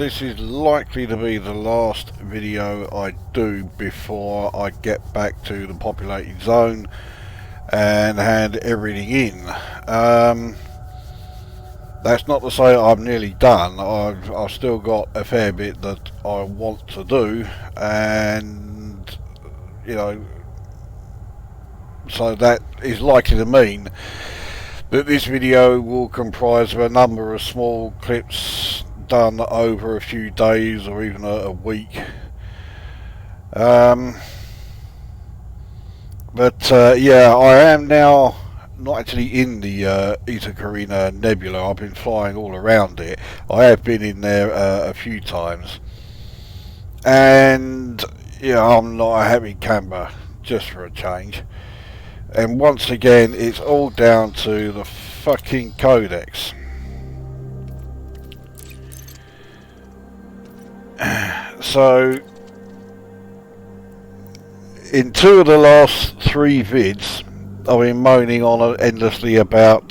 this is likely to be the last video I do before I get back to the populated zone and hand everything in. That's not to say I'm nearly done. I've still got a fair bit that I want to do, and you know, so that is likely to mean that this video will comprise of a number of small clips done over a few days or even a week. But yeah, I am now not actually in the Eta Carina nebula. I've been flying all around it. I have been in there a few times, and yeah, I'm not a happy camper, just for a change. And once again, it's all down to the fucking codex. So, in 2 of the last 3 vids, I've been moaning on endlessly about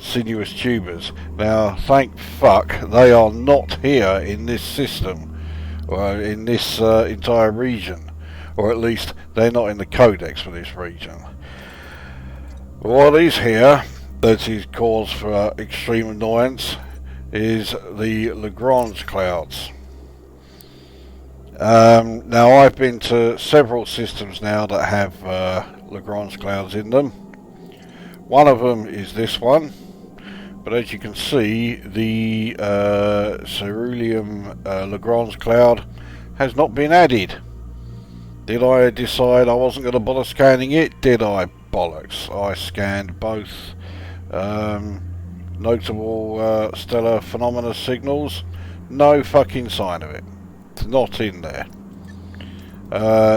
sinuous tubers. Now, thank fuck, they are not here in this system, or in this entire region, or at least they're not in the codex for this region. What is here that is cause for extreme annoyance is the Lagrange clouds. Now, I've been to several systems now that have Lagrange clouds in them. One of them is this one, but as you can see, the cerulean Lagrange cloud has not been added. Did I decide I wasn't going to bother scanning it? Did I? Bollocks. I scanned both notable stellar phenomena signals. No fucking sign of it. It's not in there.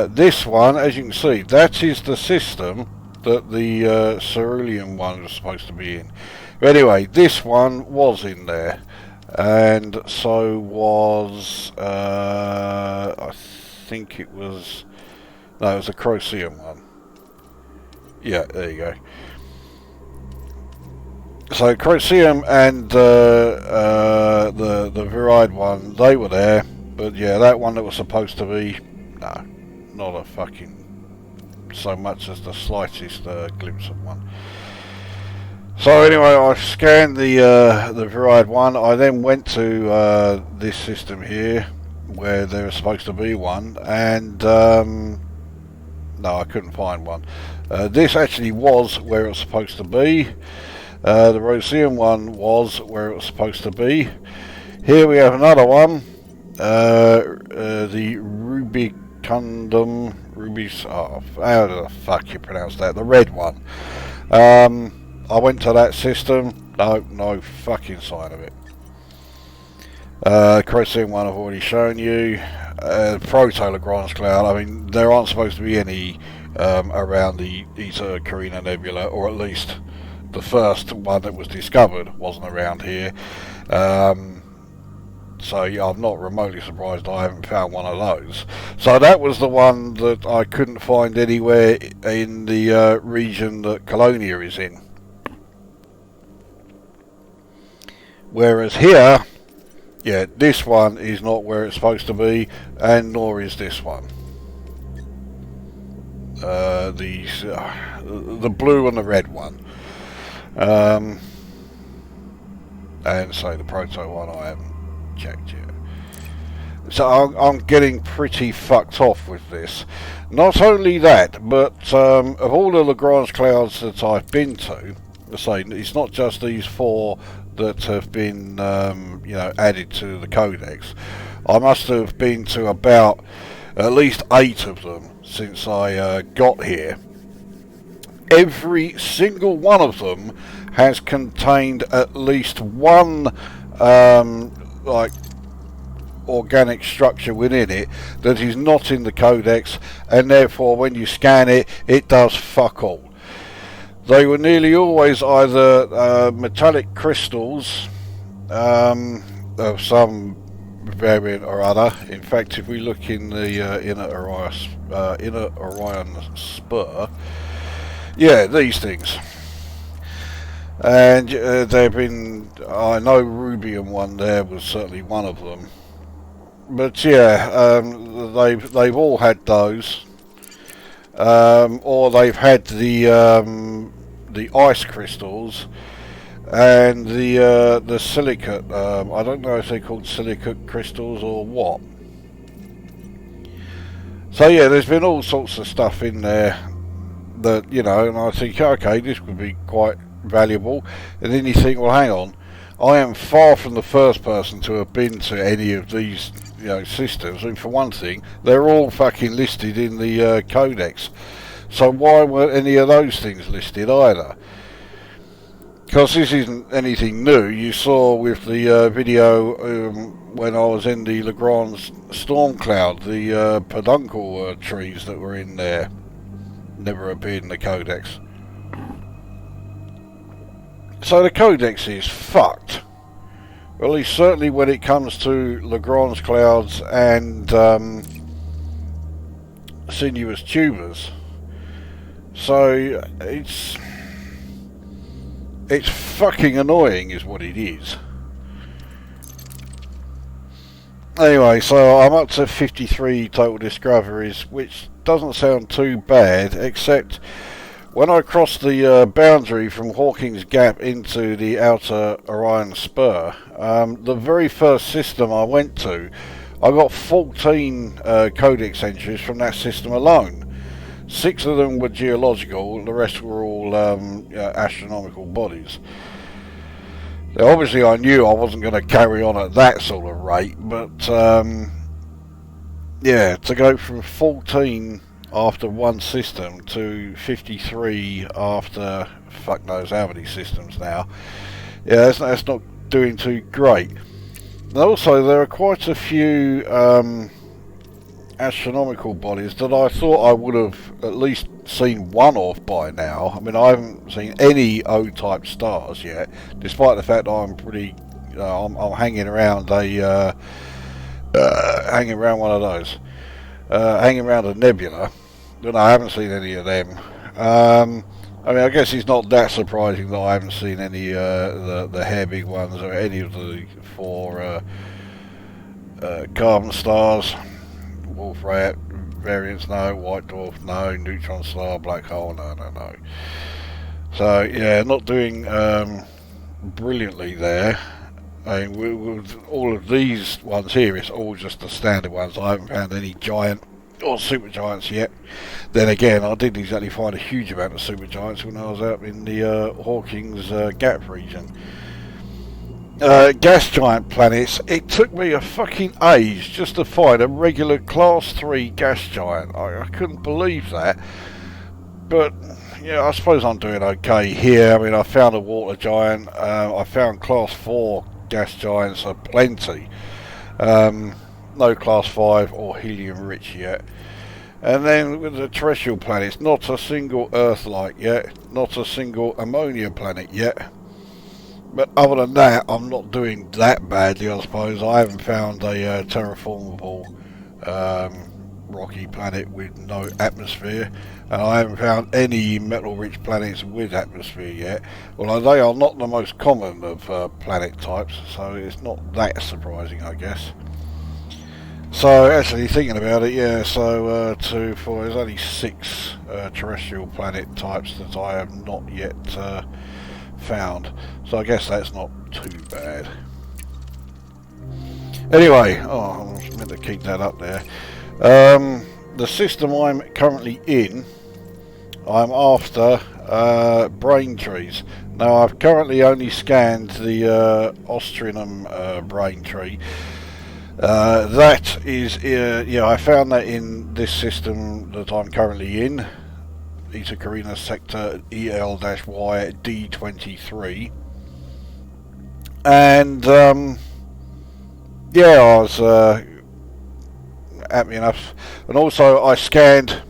This one, as you can see, that is the system that the cerulean one was supposed to be in. But anyway, this one was in there, and so was I think it was, no, it was a Croceum one. Yeah, there you go. So Croceum and the Viride one, they were there, but yeah, that one that was supposed to be, no, not a fucking so much as the slightest glimpse of one. So anyway, I scanned the Viride one. I then went to this system here where there was supposed to be one, and no, I couldn't find one. This actually was where it was supposed to be. The Roseum one was where it was supposed to be. Here we have another one. The Rubicundum, how the fuck you pronounce that? The red one. I went to that system. No fucking sign of it. Croceum one I've already shown you. Proto-Lagrange cloud, I mean, there aren't supposed to be any around the Eta Carina nebula, or at least the first one that was discovered wasn't around here. So yeah, I'm not remotely surprised I haven't found one of those. So that was the one that I couldn't find anywhere in the region that Colonia is in. Whereas here, yeah, this one is not where it's supposed to be, and nor is this one. The blue and the red one. And so the proto one I haven't checked yet. So I'm getting pretty fucked off with this. Not only that, but of all the Lagrange clouds that I've been to, it's not just these 4 that have been you know, added to the codex. I must have been to about at least 8 of them since I got here. Every single one of them has contained at least one like organic structure within it that is not in the codex, and therefore when you scan it, it does fuck all. They were nearly always either metallic crystals of some variant or other. In fact, if we look in the Inner Orion, Spur, yeah, these things. And there have been, I know Rubium one there was certainly one of them. But yeah, they've all had those, or they've had the ice crystals and the silicate. I don't know if they're called silicate crystals or what. So yeah, there's been all sorts of stuff in there that, you know, and I think, okay, this would be quite valuable. And then you think, well, hang on, I am far from the first person to have been to any of these, you know, systems. I mean, for one thing, they're all fucking listed in the codex. So why weren't any of those things listed either? Because this isn't anything new. You saw with the video when I was in the Lagrange storm cloud, the peduncle trees that were in there never appeared in the codex. So the codex is fucked. Well, at least certainly when it comes to Lagrange clouds and sinuous tubers. So it's fucking annoying is what it is. Anyway, so I'm up to 53 total discoveries, which doesn't sound too bad, except when I crossed the boundary from Hawking's Gap into the Outer Orion Spur, the very first system I went to, I got 14 codex entries from that system alone. 6 of them were geological, the rest were all astronomical bodies. Now, obviously I knew I wasn't going to carry on at that sort of rate, but yeah, to go from 14 after one system to 53 after fuck knows how many systems now, yeah, that's not doing too great. And also there are quite a few astronomical bodies that I thought I would have at least seen one of by now. I mean, I haven't seen any O-type stars yet, despite the fact that I'm pretty, I'm hanging around a, hanging around one of those, hanging around a nebula. But I haven't seen any of them. I mean, I guess it's not that surprising that I haven't seen any the hair big ones or any of the 4 carbon stars. Wolf Rat variants, no. White dwarf, no. Neutron star, black hole, no. So yeah, not doing brilliantly there. I mean, with all of these ones here, it's all just the standard ones. I haven't found any giant or supergiants yet. Then again, I didn't exactly find a huge amount of supergiants when I was out in the Hawking's Gap region. Gas giant planets, it took me a fucking age just to find a regular class 3 gas giant. I couldn't believe that. But yeah, I suppose I'm doing okay here. I mean, I found a water giant, I found class 4 gas giants aplenty. No class 5 or helium rich yet. And then with the terrestrial planets, not a single Earth-like yet, not a single ammonia planet yet. But other than that, I'm not doing that badly, I suppose. I haven't found a terraformable rocky planet with no atmosphere, and I haven't found any metal-rich planets with atmosphere yet, although they are not the most common of planet types, so it's not that surprising, I guess. So actually thinking about it, yeah, so there's only 6 terrestrial planet types that I have not yet found, so I guess that's not too bad. Anyway, I was meant to keep that up there. The system I'm currently in, I'm after brain trees. Now I've currently only scanned the Ostrinum brain tree. That is, yeah, I found that in this system that I'm currently in, Eta Carina sector EL-Y D23, and yeah, I was happy enough, and also I scanned,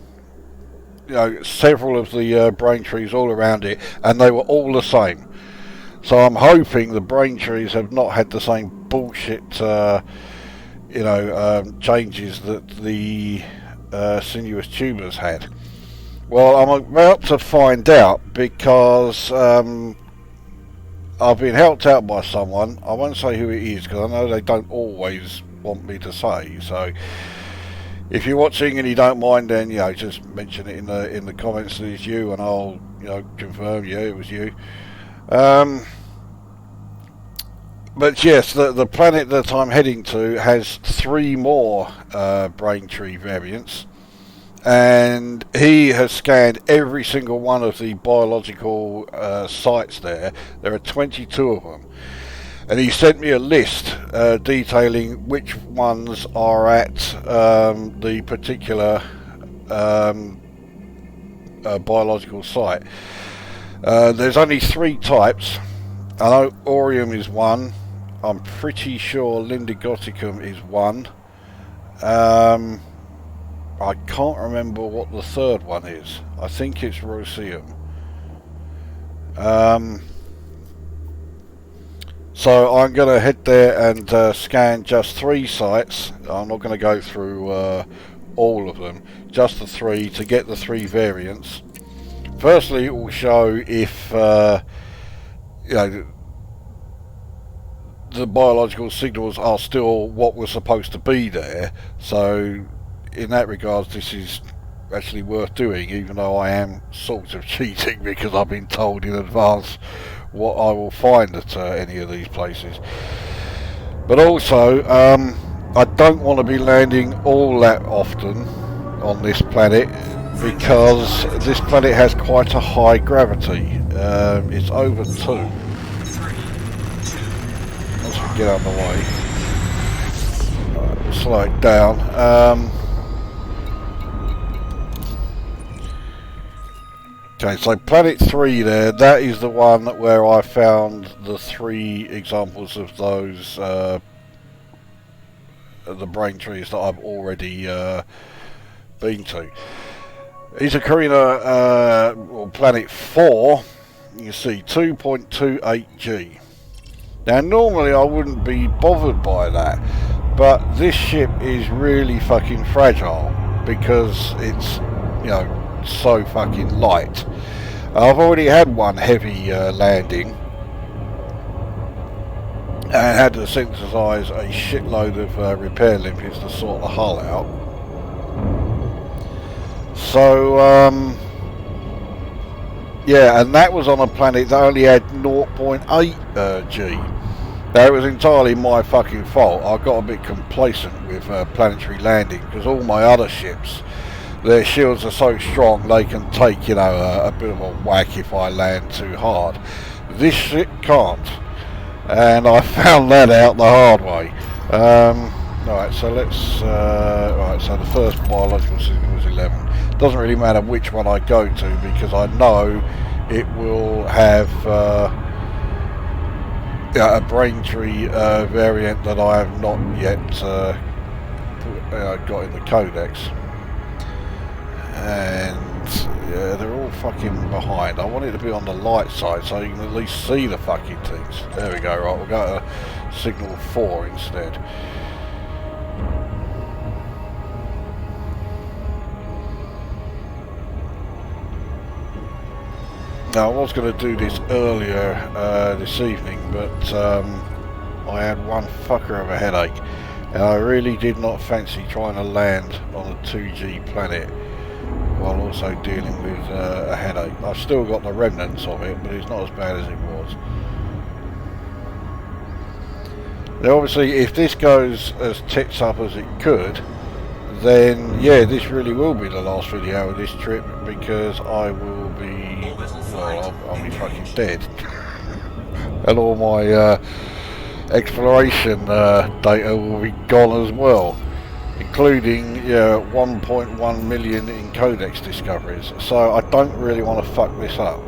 you know, several of the brain trees all around it, and they were all the same. So I'm hoping the brain trees have not had the same bullshit, you know, changes that the sinuous tubers had. Well, I'm about to find out, because I've been helped out by someone. I won't say who it is because I know they don't always want me to say. So if you're watching and you don't mind, then just mention it in the comments that it's you, and I'll confirm it was you. But yes, the planet that I'm heading to has 3 more Braintree variants, and he has scanned every single one of the biological sites there. There are 22 of them, and he sent me a list detailing which ones are at the particular biological site. There's only 3 types. I know Orium is one. I'm pretty sure Lindigoticum is one. I can't remember what the third one is. I think it's Roseum. So I'm going to head there and scan just 3 sites. I'm not going to go through all of them, just the 3 to get the 3 variants. Firstly, it will show if the biological signals are still what was supposed to be there. So in that regard, this is actually worth doing, even though I am sort of cheating because I've been told in advance what I will find at any of these places. But also, I don't want to be landing all that often on this planet because this planet has quite a high gravity. It's over 2. Once we get out of the way, right, slow it down. Okay, so planet 3 there, that is the one where I found the 3 examples of those the brain trees that I've already been to. Eta Carina, or planet 4, you see 2.28 G. Now normally I wouldn't be bothered by that, but this ship is really fucking fragile because it's, so fucking light. I've already had one heavy landing and had to synthesize a shitload of repair limpets to sort the hull out. So yeah, and that was on a planet that only had 0.8 G. Now, it was entirely my fucking fault. I got a bit complacent with planetary landing because all my other ships, their shields are so strong they can take, a bit of a whack if I land too hard. This ship can't, and I found that out the hard way. Right, so let's. Right, so the first biological signal was 11. Doesn't really matter which one I go to because I know it will have a Braintree variant that I have not yet got in the codex. And yeah, they're all fucking behind. I want it to be on the light side so you can at least see the fucking things. There we go. Right, we'll go to signal 4 instead. Now, I was going to do this earlier this evening, but I had one fucker of a headache, and I really did not fancy trying to land on a 2G planet while also dealing with a headache. I've still got the remnants of it, but it's not as bad as it was. Now, obviously, if this goes as tits up as it could, then yeah, this really will be the last video of this trip because I will be, well, I'll be fucking dead. And all my exploration data will be gone as well, including 1.1 million in codex discoveries. So I don't really want to fuck this up.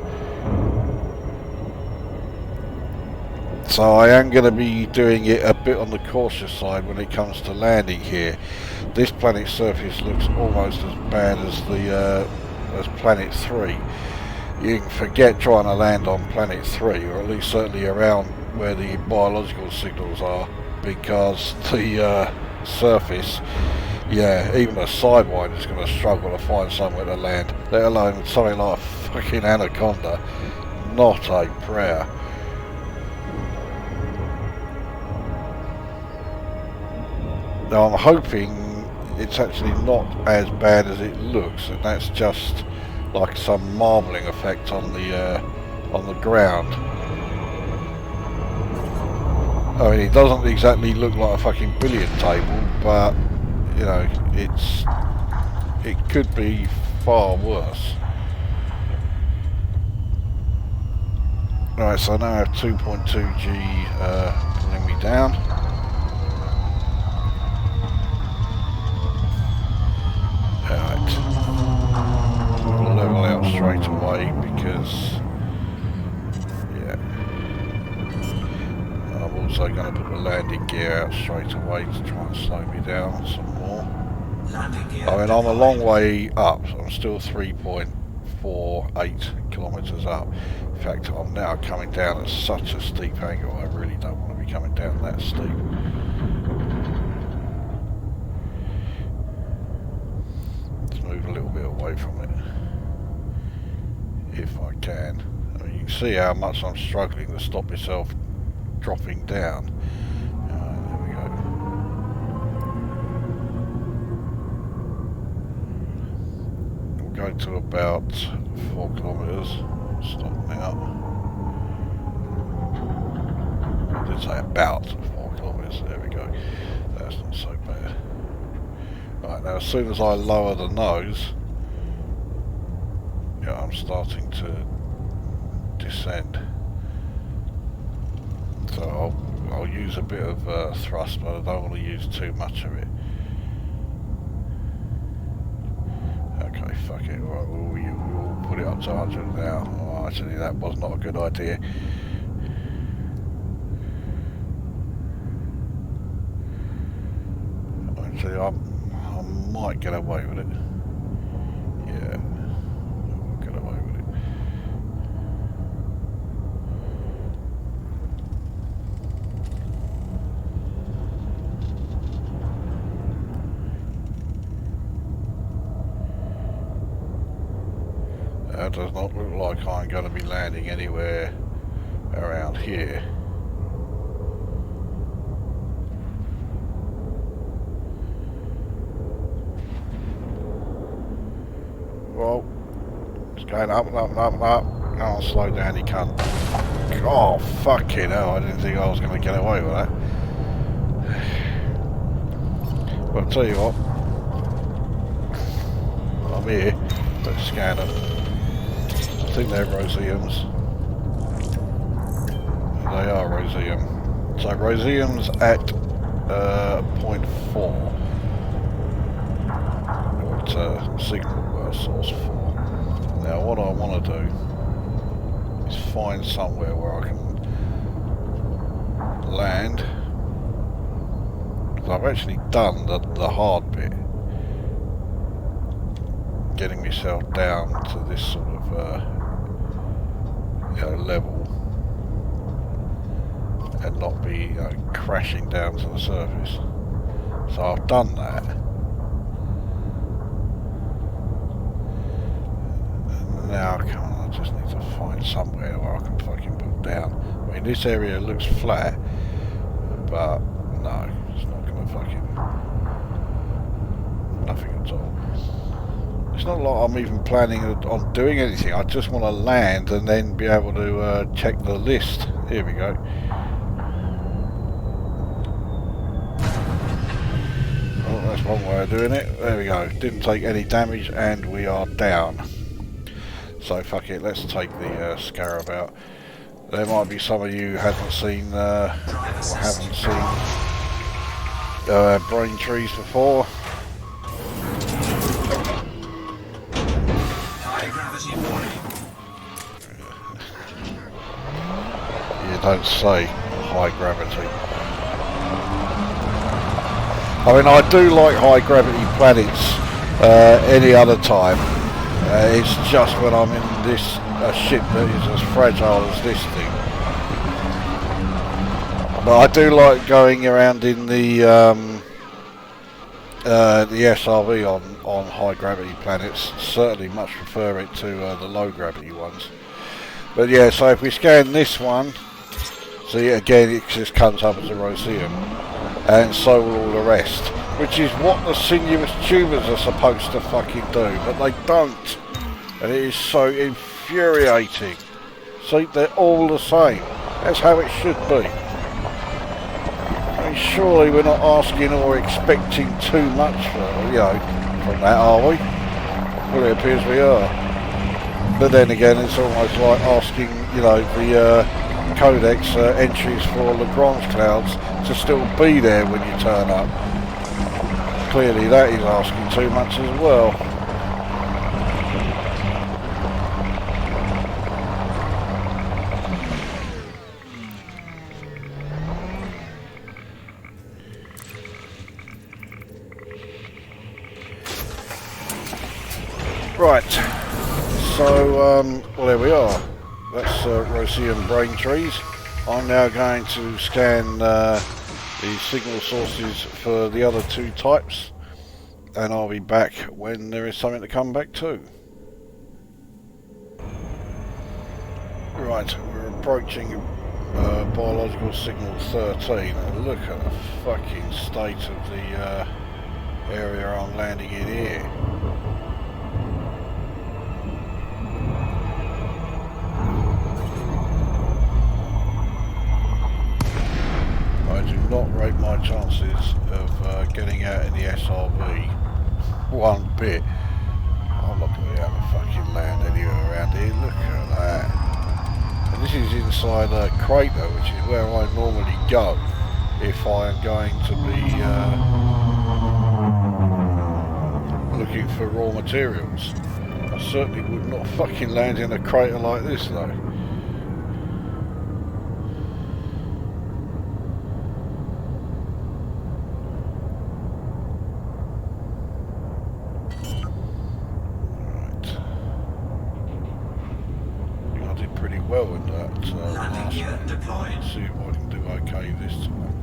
So I am going to be doing it a bit on the cautious side when it comes to landing here. This planet's surface looks almost as bad as the as planet 3. You can forget trying to land on planet 3, or at least certainly around where the biological signals are, because the surface, yeah, even a sidewinder is going to struggle to find somewhere to land, let alone something like a fucking anaconda. Not a prayer. Now I'm hoping it's actually not as bad as it looks, and that's just like some marbling effect on the ground. I mean, it doesn't exactly look like a fucking billiard table, but you know, it could be far worse. Right, so I now have 2.2G pulling me down. Alright, we'll level out straight away because, yeah, I'm also going to put the landing gear out straight away to try and slow me down some more. I mean, I'm a long way up, so I'm still 3.48 kilometres up. In fact, I'm now coming down at such a steep angle, I really don't want to be coming down that steep. Move a little bit away from it if I can. I mean, you can see how much I'm struggling to stop myself dropping down. There we go. We'll go to about 4 kilometres. Stop now. I did say about 4 kilometres. There we go. That's not so bad. Right, now as soon as I lower the nose, yeah, I'm starting to descend. So I'll use a bit of thrust, but I don't want to use too much of it. Okay, fuck it. Right, we'll put it up to 100 now. Oh, actually, that was not a good idea. Actually, I might get away with it. Yeah, I'll get away with it. That does not look like I'm going to be landing anywhere around here. Well, it's going up and up and up and up. Come on, slow down, you cunt. Oh, fucking hell, I didn't think I was going to get away with that. But I'll tell you what. I'm here. Let's scan them. I think they're roseums. They are roseum. So roseums at 0.4. What signal source for. Now what I want to do is find somewhere where I can land, because I've actually done the hard bit, getting myself down to this sort of level and not be crashing down to the surface. So I've done that. Now, come on, I just need to find somewhere where I can fucking put down. I mean, this area looks flat, but no, it's not going to fucking... nothing at all. It's not like I'm even planning on doing anything. I just want to land and then be able to check the list. Here we go. Oh, that's one way of doing it. There we go. Didn't take any damage and we are down. So fuck it, let's take the scarab out. There might be some of you who haven't seen brain trees before. You don't say high gravity. I mean, I do like high gravity planets any other time. It's just when I'm in this ship that is as fragile as this thing. But I do like going around in the SRV on high gravity planets. Certainly much prefer it to the low gravity ones. But yeah, so if we scan this one, see again it just comes up as a roseum, and so will all the rest. which is what the sinuous tubers are supposed to fucking do, but they don't. And it is so infuriating. See, they're all the same. That's how it should be. I mean, surely we're not asking or expecting too much from that, are we? Well, it appears we are. But then again, it's almost like asking, the codex entries for Lagrange clouds to still be there when you turn up. Clearly that is asking too much as well. Right, so, well, there we are. That's Roseum brain trees. I'm now going to scan the signal sources for the other two types, and I'll be back when there is something to come back to. Right, we're approaching biological signal 13, and look at the fucking state of the area I'm landing in here. I do not rate my chances of getting out in the SRV one bit. I'm not going to be able to fucking land anywhere around here. Look at that. And this is inside a crater, which is where I normally go if I am going to be looking for raw materials. I certainly would not fucking land in a crater like this though. Well in that last one. See if I can do okay this time.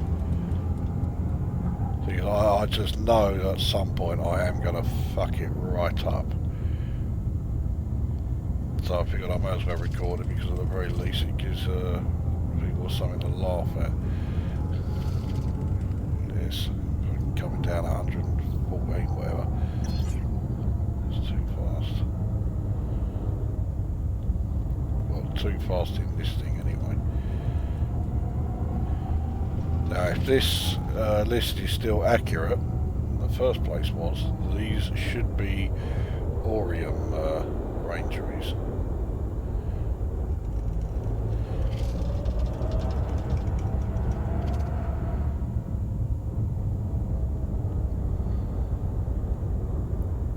See, I just know that at some point I am going to fuck it right up. So I figured I may as well record it because at the very least it gives people something to laugh at. Yes, coming down 114, whatever. It's too fast. Too fast in this thing anyway. Now if this list is still accurate, in the first place was, these should be Orion rain trees.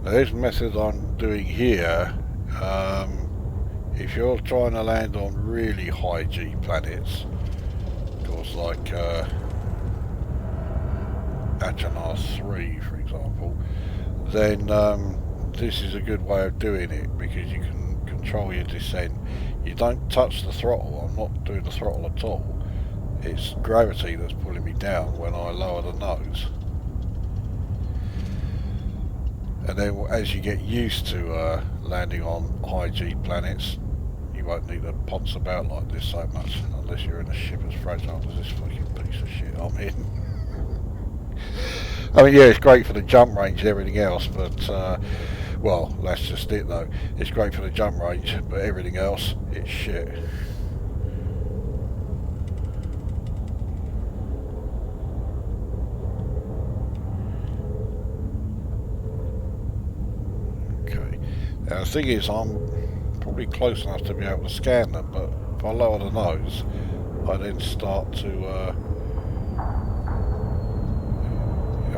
Now this method I'm doing here, if you're trying to land on really high G planets, of course like Anemones 3 for example, then this is a good way of doing it because you can control your descent. You don't touch the throttle. I'm not doing the throttle at all. It's gravity that's pulling me down when I lower the nose. And then as you get used to landing on high G planets, you won't need to ponce about like this so much, unless you're in a ship as fragile as this fucking piece of shit I'm in. I mean, yeah, it's great for the jump range and everything else, but, well, that's just it though. It's great for the jump range, but everything else, it's shit. Okay, now the thing is, I'm probably close enough to be able to scan them, but if I lower the nose, I then start to,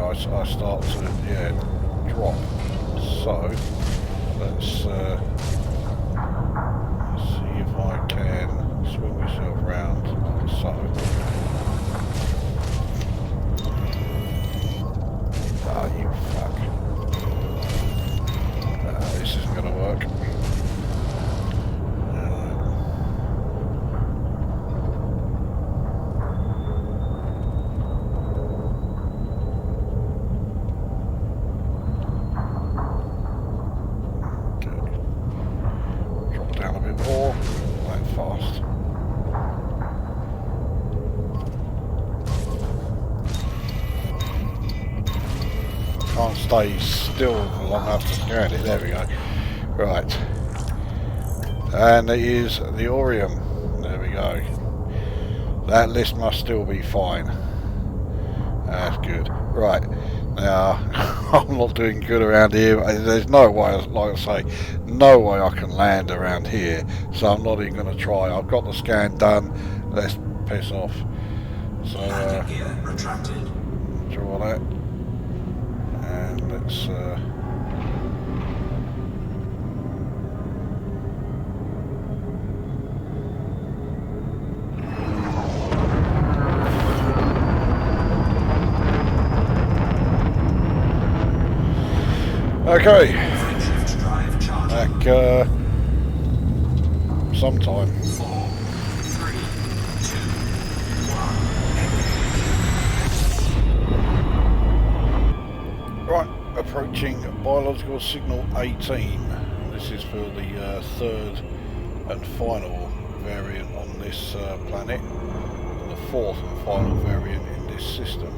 I start to, drop. So, let's see if I can swing myself round like so. Ah, you fuck. This isn't going to work. stay still long enough to scan it. There we go. Right. And it is the Orion. There we go. That list must still be fine. That's good. Right. Now, I'm not doing good around here. There's no way, like I say, no way I can land around here. So I'm not even going to try. I've got the scan done. Let's piss off. So, draw that. And let's... Okay, back sometime. 4, 3, 2, 1. Right, approaching biological signal 18. This is for the third and final variant on this planet, and the fourth and final variant in this system.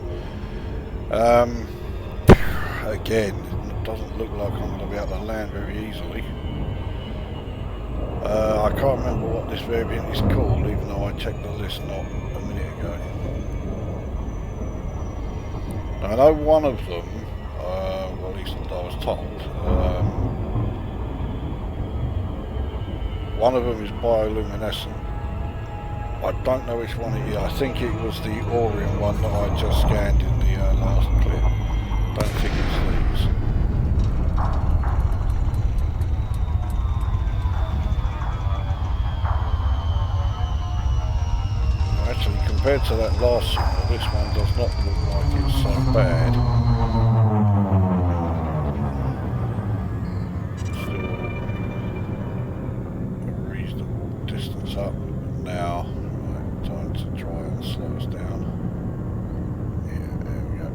Again, it doesn't look like I'm going to be able to land very easily. I can't remember what this variant is called, even though I checked the list not a minute ago. I know one of them, well, at least I was told, one of them is bioluminescent. I don't know which one it is. I think it was the Orion one that I just scanned in the last clip. Don't think it's these. Actually, compared to that last one, this one does not look like it's so bad. Still a reasonable distance up now. Right, time to try and slow us down. Yeah, there we go.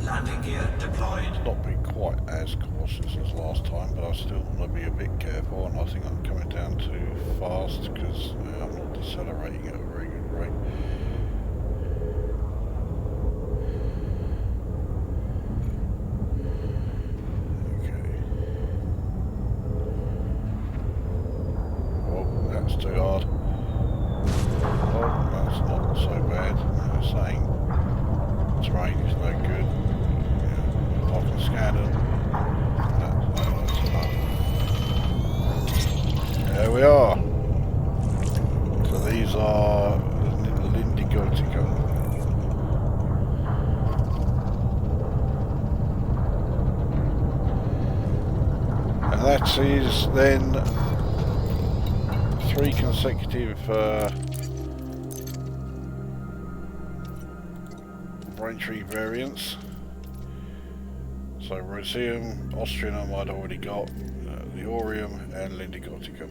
Landing gear deployed. Not been quite as cautious as last time, but I still want to be a bit careful, and I think I'm coming down too fast because I'm not decelerating at a very good rate. Okay. Oh, that's too hard. Oh, that's not so bad. They're saying terrain is no good. I can scan them. That's enough. There we are. So these are Lindigotica. And that is then 3 consecutive Braintree variants. So Roseum, Austrianum I'd already got, the Orium and Lindigoticum.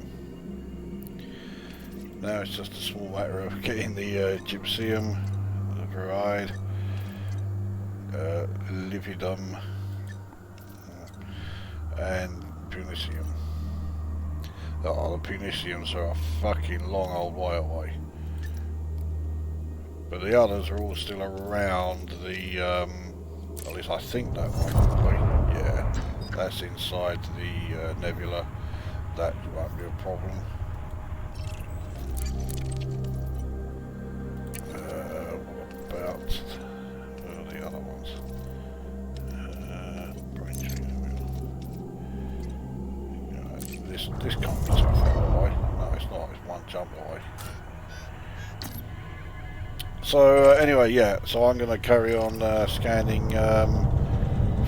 Now it's just a small matter of getting the Gypsium, the Varied, Lividum and Punicium. Oh, the Puniciums are a fucking long old way away. But the others are all still around the, at least I think that one will be. Yeah, that's inside the nebula. That won't be a problem. What about the other ones? This can't be too far away. No, it's not. It's one jump away. So anyway, yeah, so I'm going to carry on scanning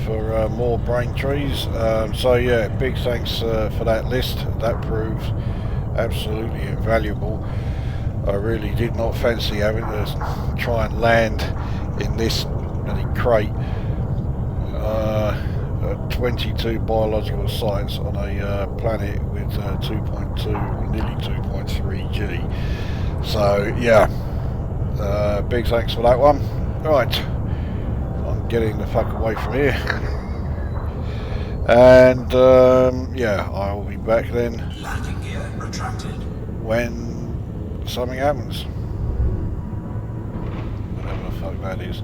for more brain trees. So yeah, big thanks for that list. That proved absolutely invaluable. I really did not fancy having to try and land in this bloody crate. 22 biological sites on a planet with 2.2 or nearly 2.3 G. So yeah, big thanks for that one. Right, I'm getting the fuck away from here. And yeah, I will be back then. Landing gear retracted. When something happens. Whatever the fuck that is.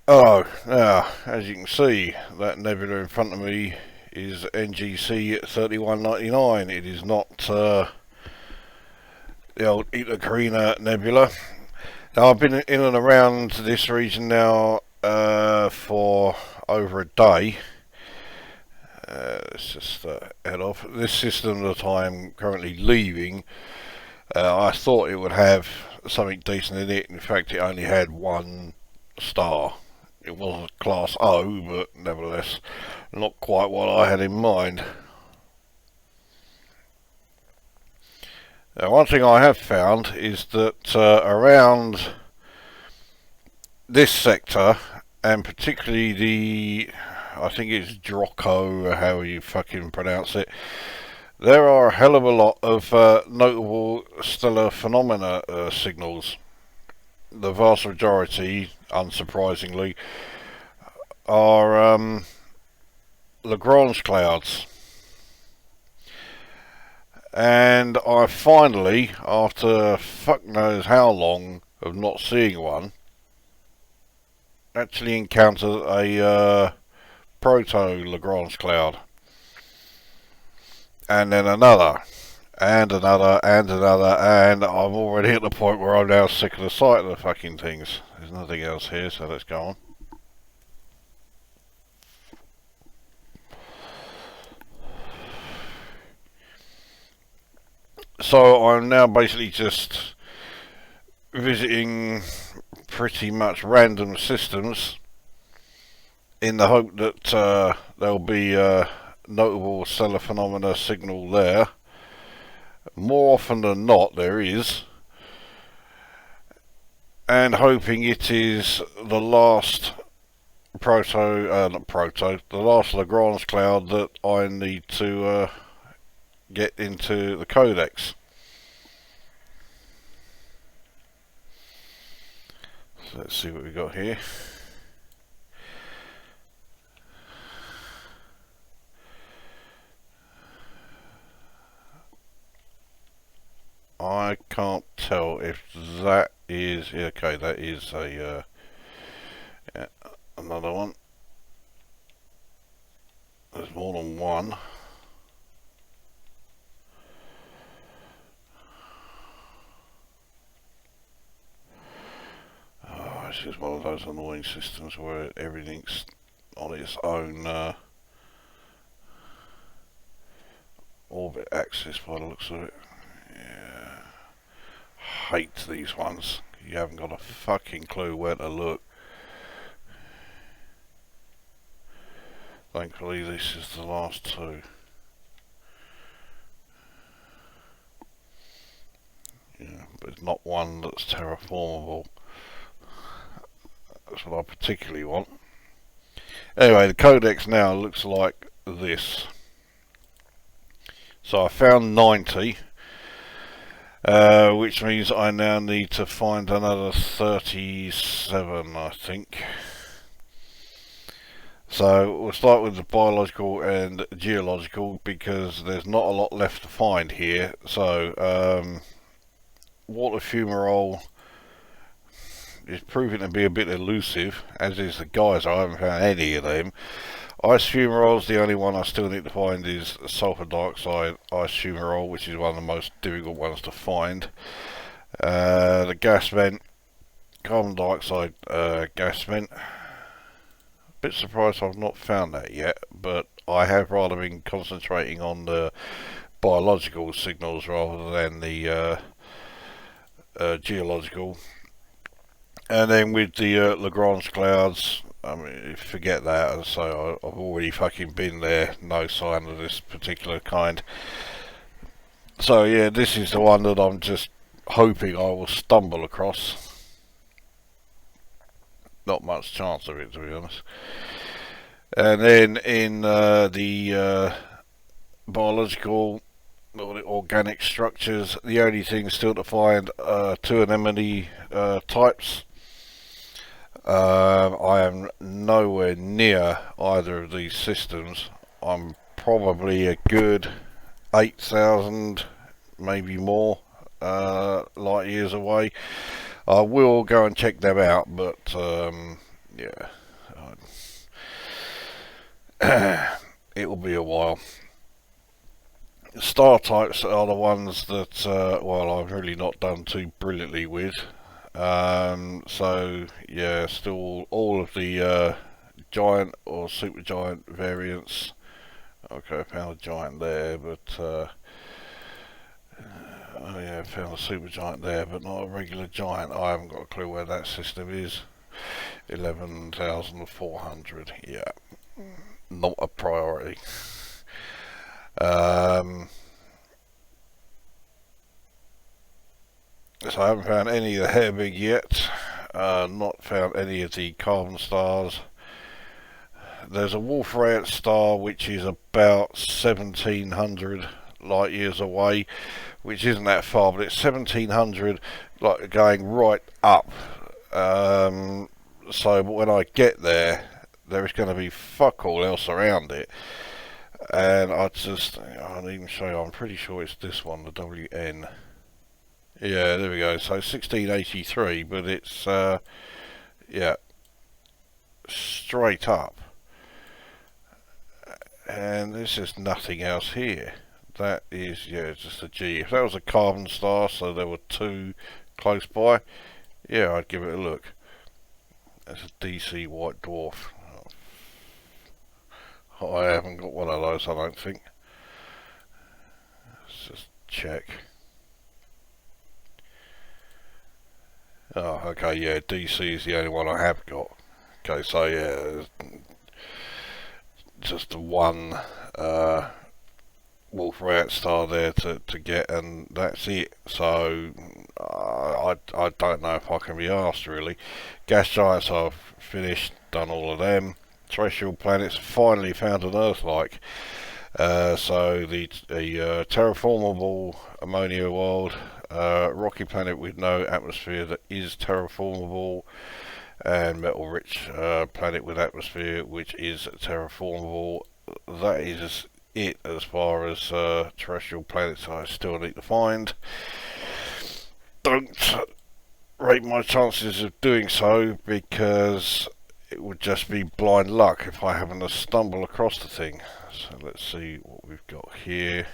Oh, now, as you can see, that nebula in front of me is NGC 3199. It is not the old Eta Carina nebula. Now, I've been in and around this region now for over a day. Let's just head off. This system that I'm currently leaving, I thought it would have something decent in it. In fact, it only had one star. It wasn't class O, but nevertheless, not quite what I had in mind. Now, one thing I have found is that around this sector, and particularly the, I think it's Droco, how you fucking pronounce it, there are a hell of a lot of notable stellar phenomena signals. The vast majority, unsurprisingly, are Lagrange clouds. And I finally, after fuck knows how long of not seeing one, actually encountered a proto-Lagrange cloud. And then another. And another, and another, and I'm already at the point where I'm now sick of the sight of the fucking things. There's nothing else here, so let's go on. So I'm now basically just visiting pretty much random systems in the hope that there'll be a notable stellar phenomena signal there. More often than not there is, and hoping it is the last the last Lagrange cloud that I need to get into the codex. So let's see what we got here. I can't tell if that is, yeah, okay, that is a yeah, another one. There's more than one. Oh, this is one of those annoying systems where everything's on its own orbit axis by the looks of it. Yeah, hate these ones. You haven't got a fucking clue where to look. Thankfully this is the last two. Yeah, but it's not one that's terraformable. That's what I particularly want. Anyway, the codex now looks like this. So I found 90. Which means I now need to find another 37, I think. So we'll start with the biological and geological because there's not a lot left to find here. So water fumarole is proving to be a bit elusive, as is the geyser. I haven't found any of them. Ice fumarole's the only one I still need to find is sulfur dioxide ice fumarole, which is one of the most difficult ones to find. The gas vent, carbon dioxide gas vent. A bit surprised I've not found that yet, but I have rather been concentrating on the biological signals rather than the geological. And then with the Lagrange clouds, I mean, forget that. So I've already fucking been there. No sign of this particular kind. So yeah, this is the one that I'm just hoping I will stumble across. not much chance of it, to be honest. And then in the biological or the organic structures, the only thing still to find are two anemone types. I am nowhere near either of these systems. I'm probably a good 8,000, maybe more, light years away. I will go and check them out, but yeah, it will be a while. Star types are the ones that, well, I've really not done too brilliantly with. So yeah, still all of the giant or supergiant variants. Okay, I found a giant there, but oh yeah, I found a supergiant there, but not a regular giant. I haven't got a clue where that system is. 11,400. Yeah, not a priority. So I haven't found any of the hair big yet. Not found any of the carbon stars. There's a Wolf-Rayet star which is about 1,700 light years away, which isn't that far, but it's 1,700 like going right up. So when I get there, there is going to be fuck all else around it. And I'll even show you, I'm pretty sure it's this one, the WN. Yeah, there we go. So 1683, but it's, yeah, straight up. And there's just nothing else here. That is, yeah, it's just a G. If that was a carbon star, so there were two close by, yeah, I'd give it a look. That's a DC white dwarf. I haven't got one of those, I don't think. Let's just check. Oh, okay, yeah, DC is the only one I have got. Okay, so yeah, just the one Wolf-Rayet star there to get, and that's it. So I don't know if I can be asked, really. Gas giants, I've finished, done all of them. Terrestrial planets, finally found an Earth-like. So the terraformable ammonia world, rocky planet with no atmosphere that is terraformable, and metal-rich planet with atmosphere which is terraformable. That is it as far as terrestrial planets I still need to find. Don't rate my chances of doing so, because it would just be blind luck if I happen to stumble across the thing. So let's see what we've got here.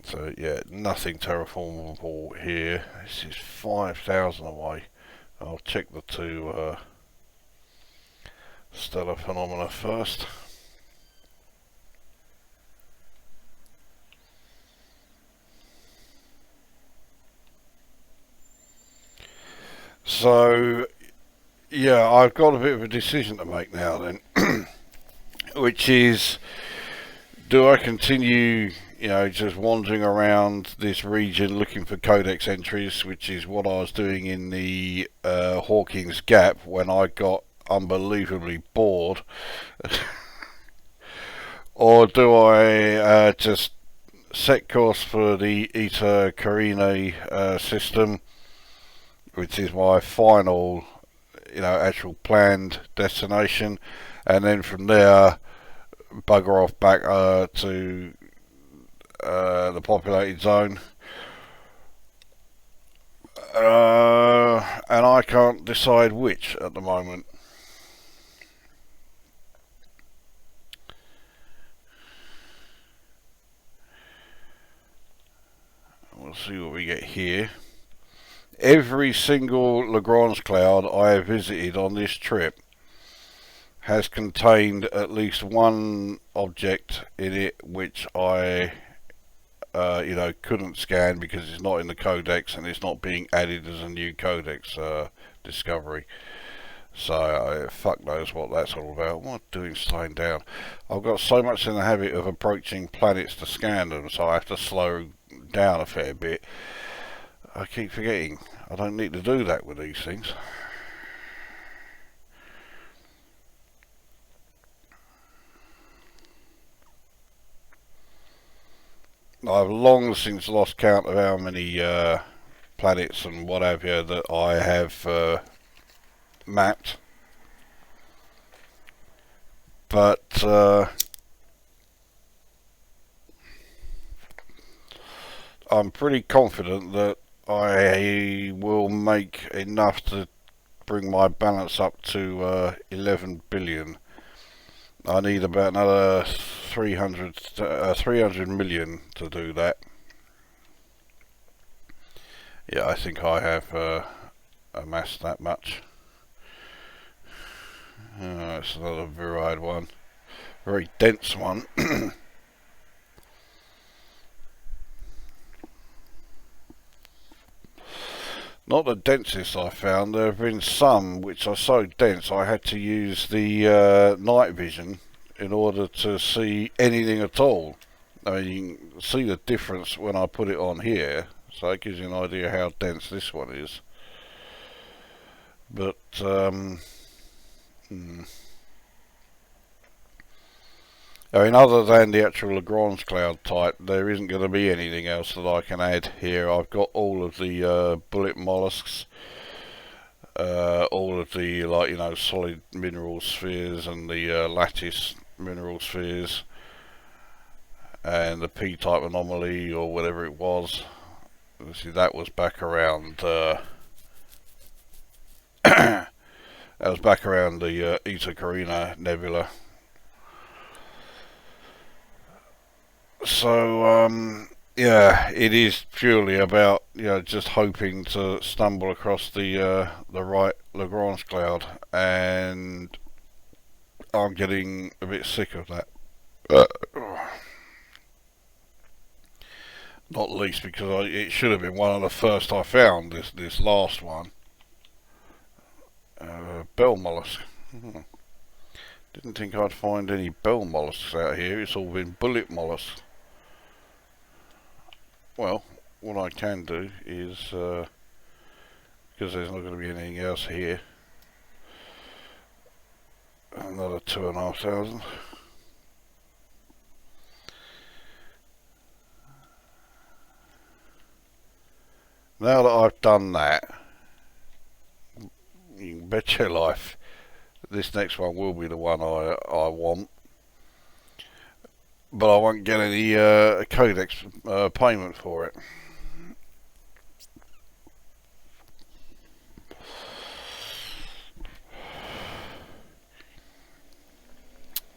So yeah, nothing terraformable here. This is 5,000 away. I'll check the two stellar phenomena first. So yeah, I've got a bit of a decision to make now then, which is, do I continue, you know, just wandering around this region looking for codex entries, which is what I was doing in the Hawkins Gap when I got unbelievably bored, or do I just set course for the Eta Carinae system, which is my final, you know, actual planned destination, and then from there bugger off back to the populated zone. And I can't decide which at the moment. We'll see what we get here. Every single Lagrange cloud I have visited on this trip has contained at least one object in it which I you know, couldn't scan because it's not in the codex and it's not being added as a new codex discovery. So fuck knows what that's all about. What am I doing slowing down? I've got so much in the habit of approaching planets to scan them, so I have to slow down a fair bit. I keep forgetting. I don't need to do that with these things. I've long since lost count of how many planets and what have you that I have mapped. But I'm pretty confident that I will make enough to bring my balance up to 11 billion. I need about another 300 million to do that. Yeah, I think I have amassed that much. It's another virile one, very dense one. Not the densest I found. There have been some which are so dense I had to use the night vision in order to see anything at all. I mean, you can see the difference when I put it on here, so it gives you an idea how dense this one is. But I mean, other than the actual Lagrange cloud type, there isn't going to be anything else that I can add here. I've got all of the bullet mollusks, all of the, like, you know, solid mineral spheres and the lattice mineral spheres, and the P-type anomaly or whatever it was. See, that was back around. That was back around the Eta Carina nebula. So yeah, it is purely about, you know, just hoping to stumble across the right Lagrange cloud, and I'm getting a bit sick of that. Not least because it should have been one of the first I found. This last one, bell mollusk. Didn't think I'd find any bell mollusks out here. It's all been bullet mollusks. Well, what I can do is, because there's not going to be anything else here, another 2,500. Now that I've done that, you can bet your life this next one will be the one I want. But I won't get any codex payment for it.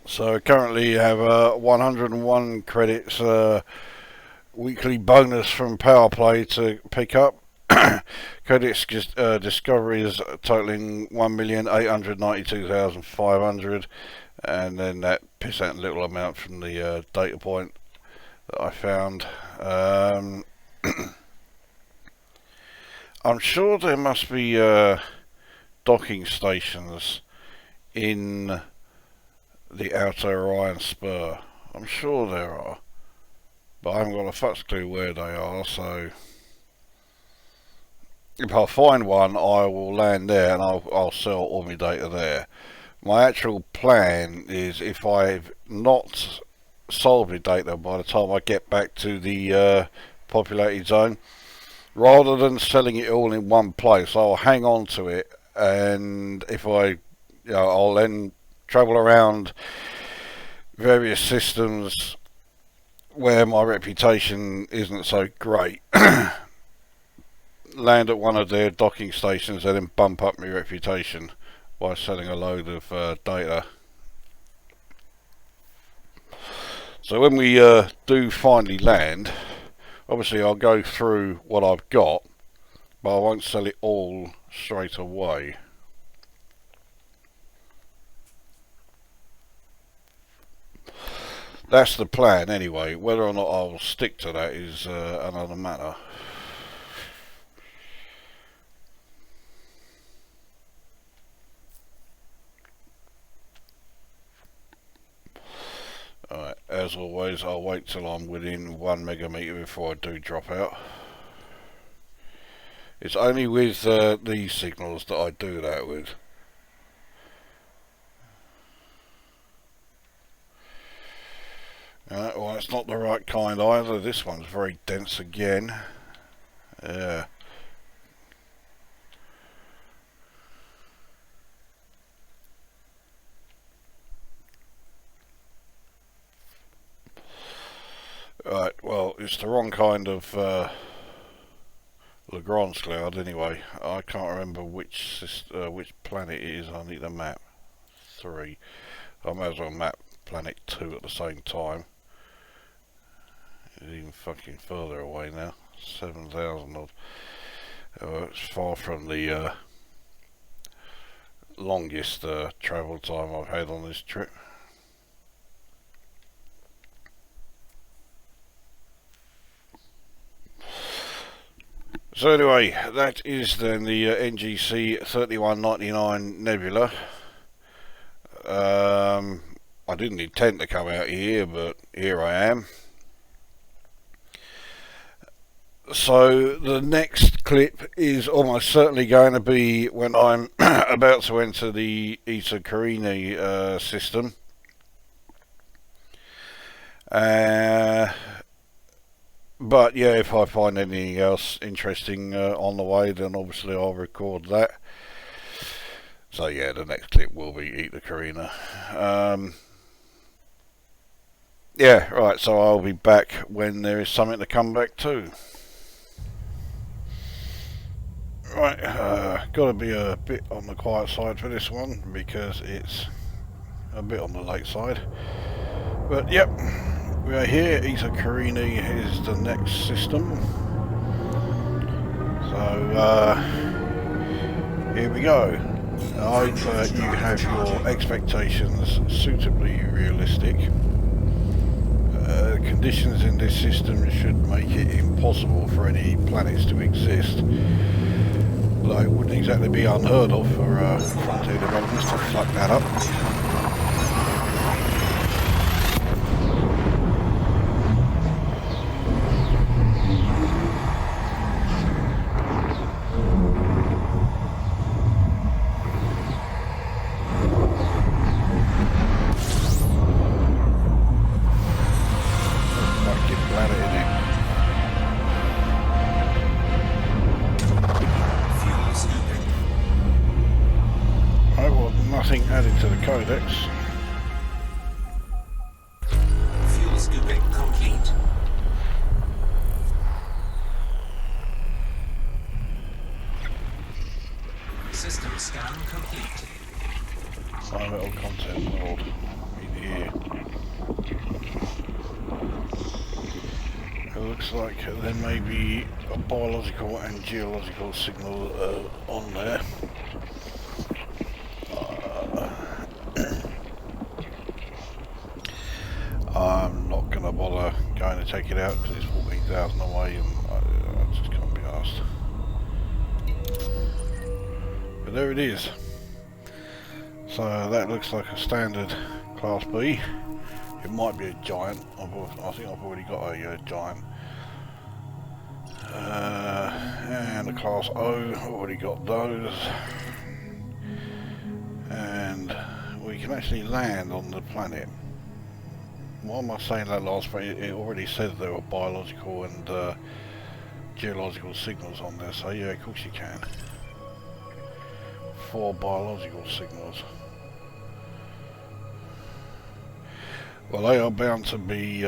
So currently you have 101 credits weekly bonus from Power Play to pick up. Codex discoveries totaling 1,892,500. And then that percent little amount from the data point that I found. I'm sure there must be docking stations in the Outer Orion Spur. I'm sure there are, but I haven't got a fuck's clue where they are, so if I find one I will land there and I'll sell all my data there. My actual plan is, if I've not sold my data by the time I get back to the populated zone, rather than selling it all in one place, I'll hang on to it, and if I'll then travel around various systems where my reputation isn't so great, land at one of their docking stations and then bump up my reputation by selling a load of data. So when we do finally land, obviously I'll go through what I've got, but I won't sell it all straight away. That's the plan anyway. Whether or not I'll stick to that is another matter. Alright, as always, I'll wait till I'm within 1 megameter before I do drop out. It's only with these signals that I do that with. Well, it's not the right kind either. This one's very dense again. Yeah. Right, well, it's the wrong kind of Lagrange cloud anyway. I can't remember which planet it is. I need a map. 3. I might as well map planet 2 at the same time. It's even fucking further away now. 7,000 odd. It's far from the longest travel time I've had on this trip. So anyway, that is then the NGC 3199 nebula. I didn't intend to come out here, but here I am. So the next clip is almost certainly going to be when I'm about to enter the Eta Carinae system. But yeah, if I find anything else interesting on the way, then obviously I'll record that. So yeah, the next clip will be Eta Carina. Yeah, right, so I'll be back when there is something to come back to. Right, gotta be a bit on the quiet side for this one because it's a bit on the late side. But yep, we are here. Eta Carinae is the next system. So here we go. I hope you have your expectations suitably realistic. Conditions in this system should make it impossible for any planets to exist. Although it wouldn't exactly be unheard of for frontier developers to fuck that up. Nothing added to the codex. Fuel scooping complete. System scan complete. Some little content world in here. It looks like there may be a biological and geological signal on there. I'm not going to bother going to take it out because it's 14,000 away and I just can't be asked. But there it is. So that looks like a standard Class B. It might be a giant. I think I've already got a giant. And a Class O, I've already got those. And we can actually land on the planet. Why am I saying that last bit? It already said there were biological and geological signals on there, so yeah, of course you can. 4 biological signals. Well, they are bound to be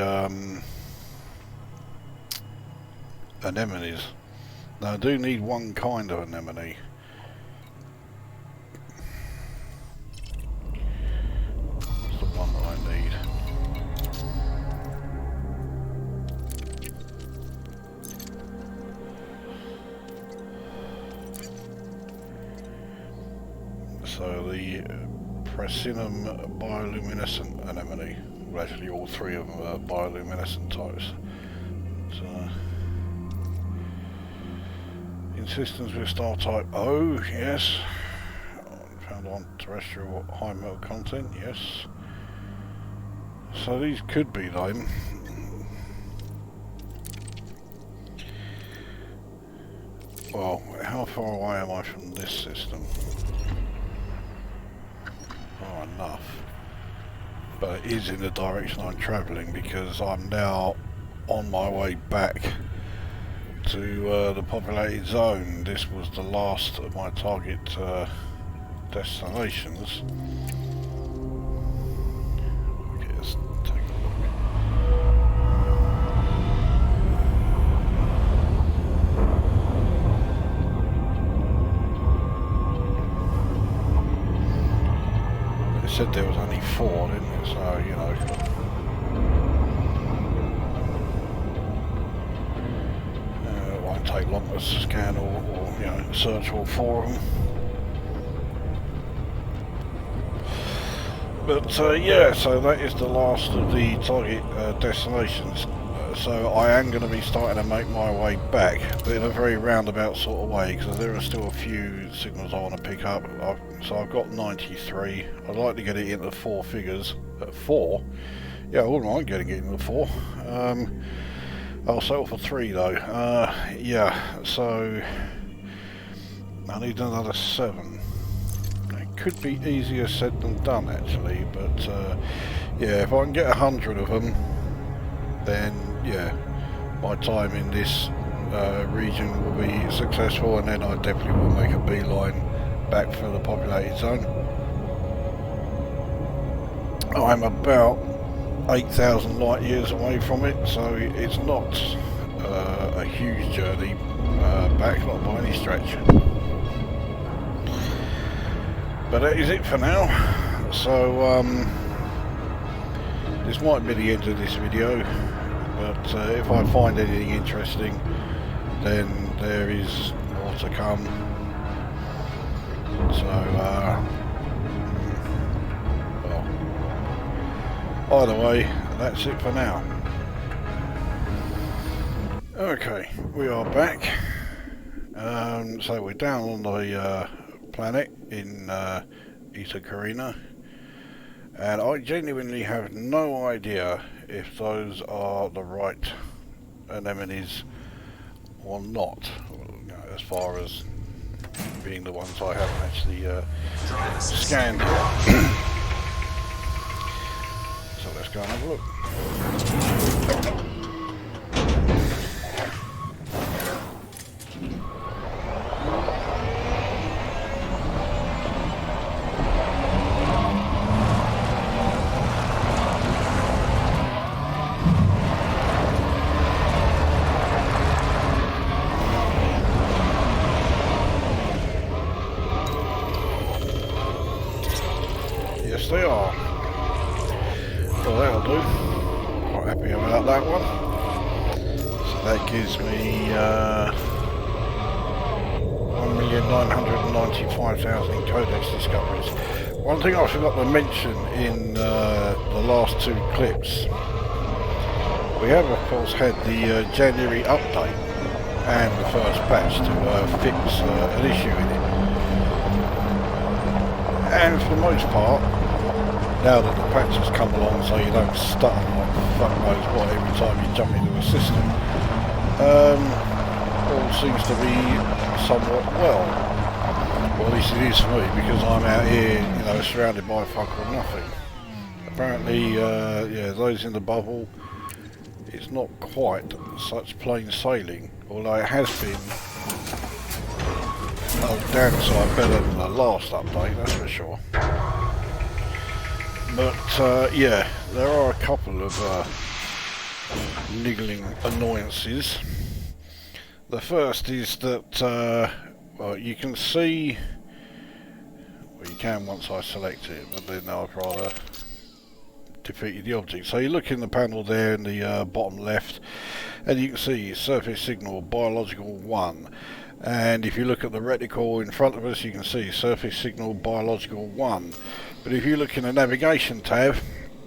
anemones. Now I do need one kind of anemone. That's the one that I need. So the Prasinum bioluminescent anemone. Well, actually all 3 of them are bioluminescent types. So, in systems with star type O, yes. Found on terrestrial high melt content, yes. So these could be them. Well, how far away am I from this system? Oh, enough. But it is in the direction I'm travelling because I'm now on my way back to the populated zone. This was the last of my target destinations. Okay, let's take a look. It said there was only 4, didn't it? So, you know. It won't take long to scan or you know, search all 4 of them. But yeah, so that is the last of the target destinations. So I am going to be starting to make my way back, but in a very roundabout sort of way, because there are still a few signals I want to pick up. So I've got 93. I'd like to get it into 4 figures. At 4? Yeah, I wouldn't mind getting it into 4. I'll settle for 3 though. Yeah, so I need another 7. Could be easier said than done actually, but yeah, if I can get 100 of them, then yeah, my time in this region will be successful, and then I definitely will make a beeline back for the populated zone. I'm about 8,000 light years away from it, so it's not a huge journey back, not by any stretch. But that is it for now. So this might be the end of this video, but if I find anything interesting, then there is more to come. So well, either way, that's it for now. Okay, we are back. So we're down on the planet in Eta Carina, and I genuinely have no idea if those are the right anemones or not, you know, as far as being the ones I haven't actually scanned. So let's go and have a look. Yes, they are. Well, that'll do. Quite happy about that one. So that gives me 1,995,000 codex discoveries. One thing I forgot to mention in the last 2 clips, we have of course had the January update and the first patch to fix an issue in it. And for the most part, now that the patch has come along so you don't stutter like fuck knows what every time you jump into a system, all seems to be somewhat well. Well, at least it is for me, because I'm out here, you know, surrounded by fuck or nothing. Apparently, yeah, those in the bubble, it's not quite such plain sailing, although it has been a damn sight better than the last update, that's for sure. But yeah, there are a couple of niggling annoyances. The first is that well, you can see, well, you can once I select it, but then I've rather defeated the object. So you look in the panel there in the bottom left, and you can see surface signal biological 1. And if you look at the reticle in front of us, you can see surface signal biological 1. But if you look in the navigation tab,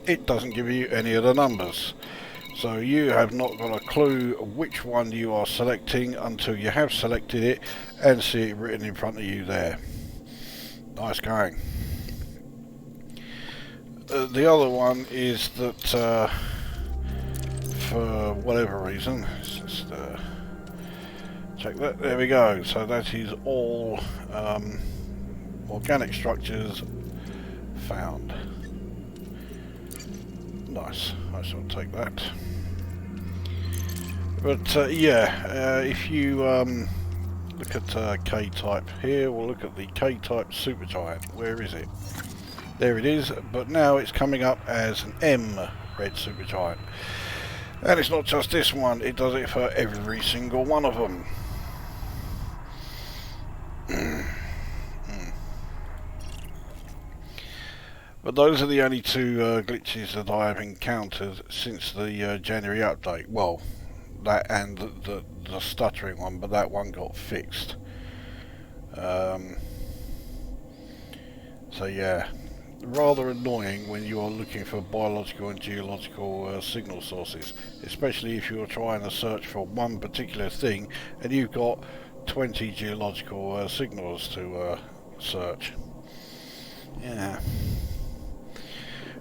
it doesn't give you any of the numbers. So you have not got a clue which one you are selecting until you have selected it and see it written in front of you there. Nice going. The other one is that for whatever reason, let's just check that. There we go. So that is all organic structures found. Nice. I shall take that. But yeah, if you look at K-type here, we'll look at the K-type supergiant. Where is it? There it is, but now it's coming up as an M red supergiant. And it's not just this one, it does it for every single one of them. But those are the only two glitches that I have encountered since the January update. Well, that and the stuttering one, but that one got fixed. So yeah, rather annoying when you are looking for biological and geological signal sources, especially if you're trying to search for one particular thing and you've got 20 geological signals to search. Yeah.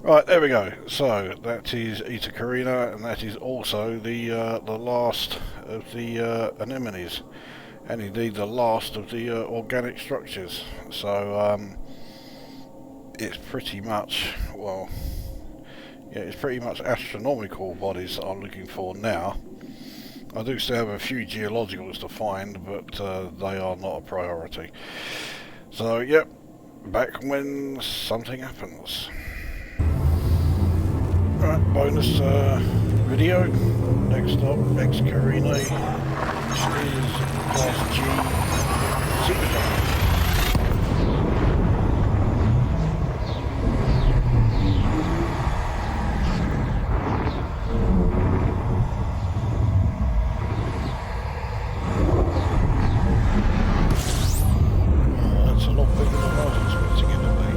Right, there we go. So that is Eta Carina, and that is also the last of the Anemones, and indeed the last of the organic structures. So it's pretty much, well, yeah, it's pretty much astronomical bodies that I'm looking for now. I do still have a few geologicals to find, but they are not a priority. So yep, back when something happens. Right, bonus video. Next up, Eta Carinae, which is Class G supergiant. That's a lot bigger than I was expecting it to be.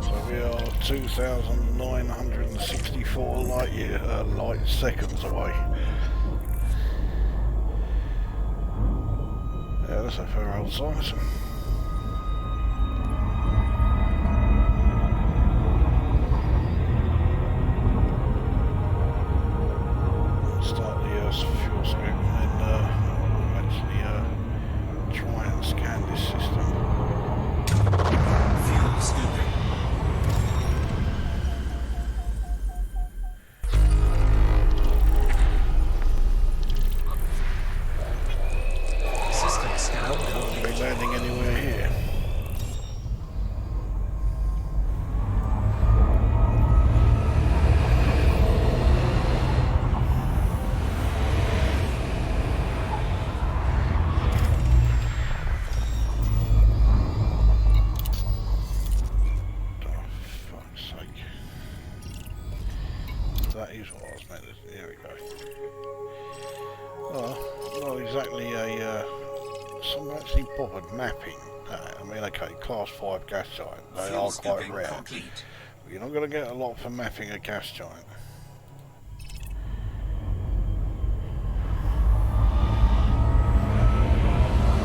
So we are 2,964 light seconds away. Yeah, that's a fair old size. Start the fuel scoop and then actually try and scan this system. Fuel scooping. System scan Won't be complete. landing anywhere here. That is what I was meant to. There we go. Well, not exactly a. Someone actually bothered mapping that. I mean, okay, Class 5 gas giant. They Fuel are quite scooping rare. complete. But you're not going to get a lot for mapping a gas giant.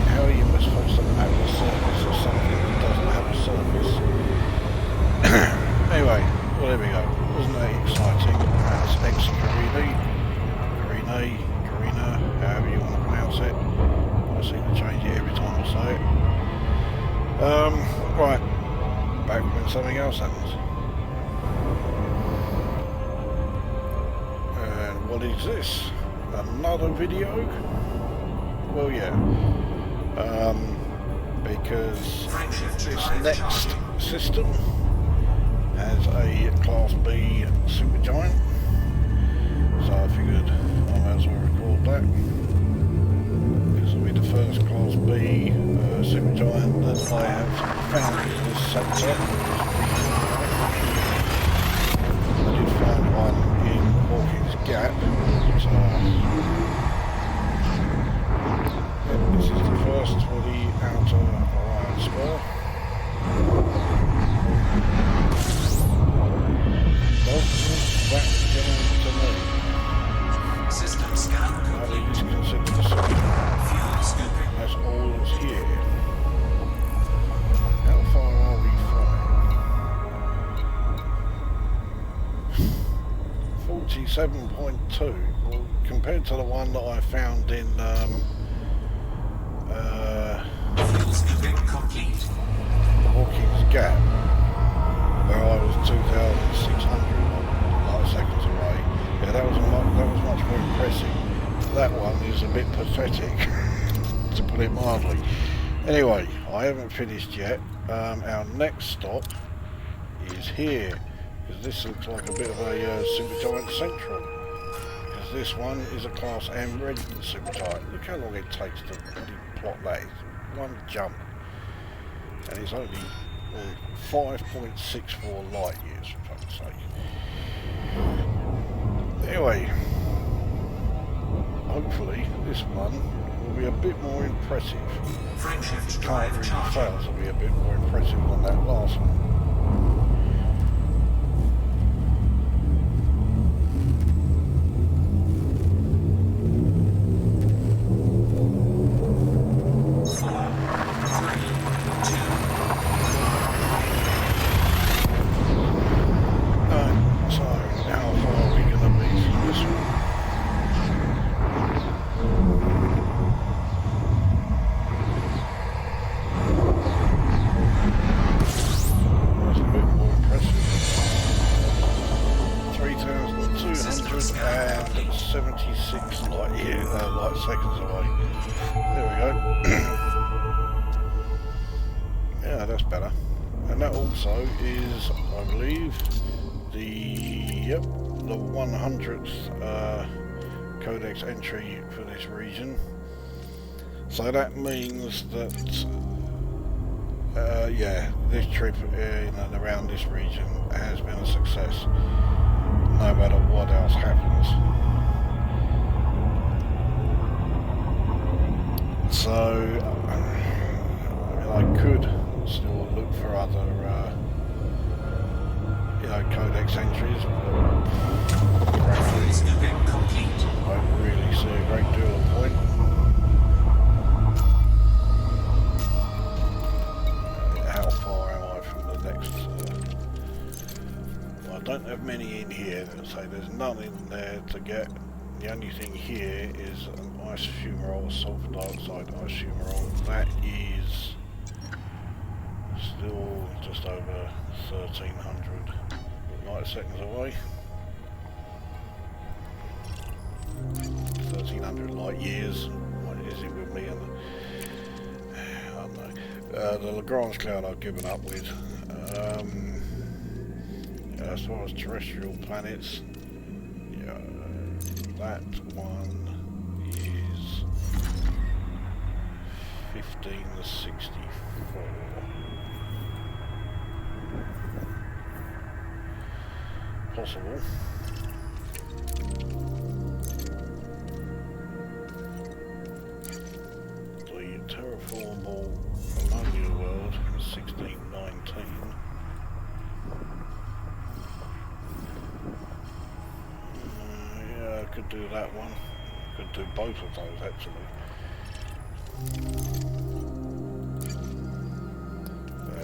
How are you supposed to map the surface of something that doesn't have a surface? Anyway, well, there we go. Wasn't that exciting? That's Eta Carinae, Carina, however you want to pronounce it. I seem to change it every time I say it. Right, back when something else happens. And what is this? Another video? Well, yeah. Because this next system has a Class B supergiant, so I figured I might as well record that. This will be the first Class B supergiant that I have found in this sector. I did find one in Hawkins Gap, so yeah, this is the first for the Outer Orion Spur. That belongs to me. System scan At complete. least consider the same. Fuel scooping. That's all that's here. How far are we from it? 47.2. Well, compared to the one that I found in gap where I was 2,600 light seconds away. Yeah, that was much more impressive. That one is a bit pathetic, to put it mildly. Anyway, I haven't finished yet. Our next stop is here, because this looks like a bit of a supergiant central. Because this one is a class M resident supergiant. Look how long it takes to really plot that. It's one jump, and it's only 5.64 light years, for fuck's sake. Anyway, hopefully this one will be a bit more impressive. Frameshift Can't drive really charging. fail to be a bit more impressive than that last one. So how far are we going to be from this one? That's a bit more impressive. 3,276 light seconds away. There we go. Yeah, that's better. And that also is, I believe, the 100th codex entry for this region. So that means that yeah, this trip in and around this region has been a success, no matter what else happens. So I could still look for other codex entries, but Scooping complete. I don't really see a great deal of point. How far am I from the next? Well, I don't have many in here, so there's none in there to get. The only thing here is an ice fumarole, sulfur dioxide ice fumarole. That is still just over 1,300 light seconds away. 1,300 light years. What is it with me? And I don't know. The Lagrange cloud I've given up with. As far as terrestrial planets, that one is 1564. Possible. The terraformable ammonia world, 1619. Yeah, I could do that one. Could do both of those actually.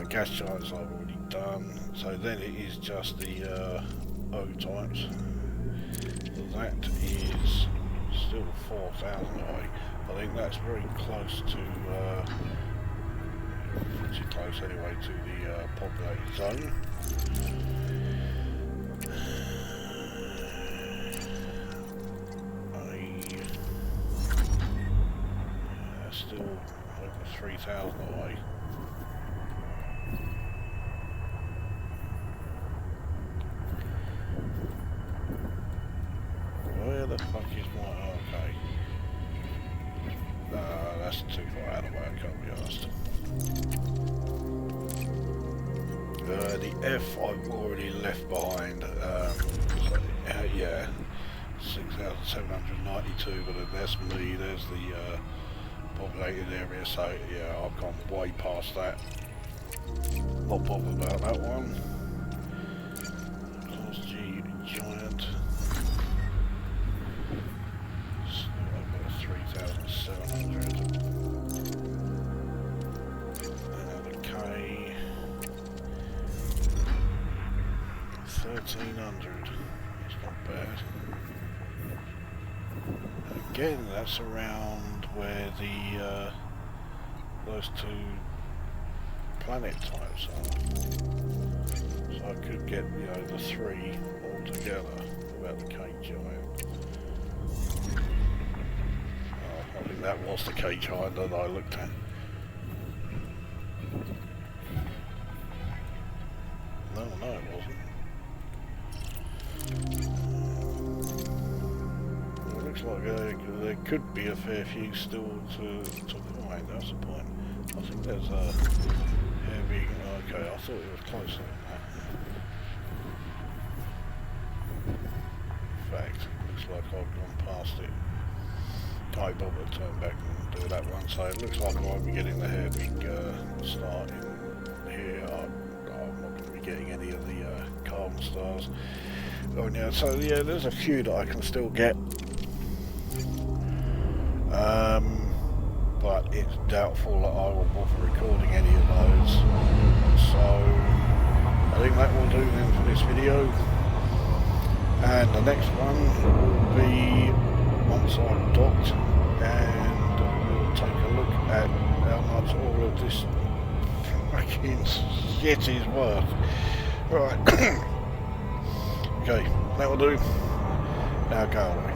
Gas giants I've already done, so then it is just the O types. That is still 4,000 away. I think that's very close to, pretty close anyway, to the populated zone. Still over 3,000 away. Where the fuck is my... okay. That's too far out of the way, I can't be asked. The F I've already left behind. Yeah, 6,792, but that's me, there's the populated area, so yeah, I've gone way past that. Not bothered about that one. Class G giant. Still over 3,700. Another K. 1,300. That's not bad. Again, that's around where the those two planet types are. So I could get, you know, the 3 all together without the cake giant. Oh, I think that was the cake giant that I looked at. No, it wasn't. Well, it looks like there could be a fair few still to find, that's the point. I think there's a heavy... Okay, I thought it was closer than that. In fact, it looks like I've gone past it. Can't bother to turn back and do that one, so it looks like I might be getting the heavy start in here. I'm not going to be getting any of the carbon stars. Oh, yeah, so yeah, there's a few that I can still get. But it's doubtful that I will bother recording any of those. So I think that will do then for this video. And the next one will be once I've docked, and we'll take a look at how much all of this fucking shit is worth. Right. Okay, that will do. Now go away.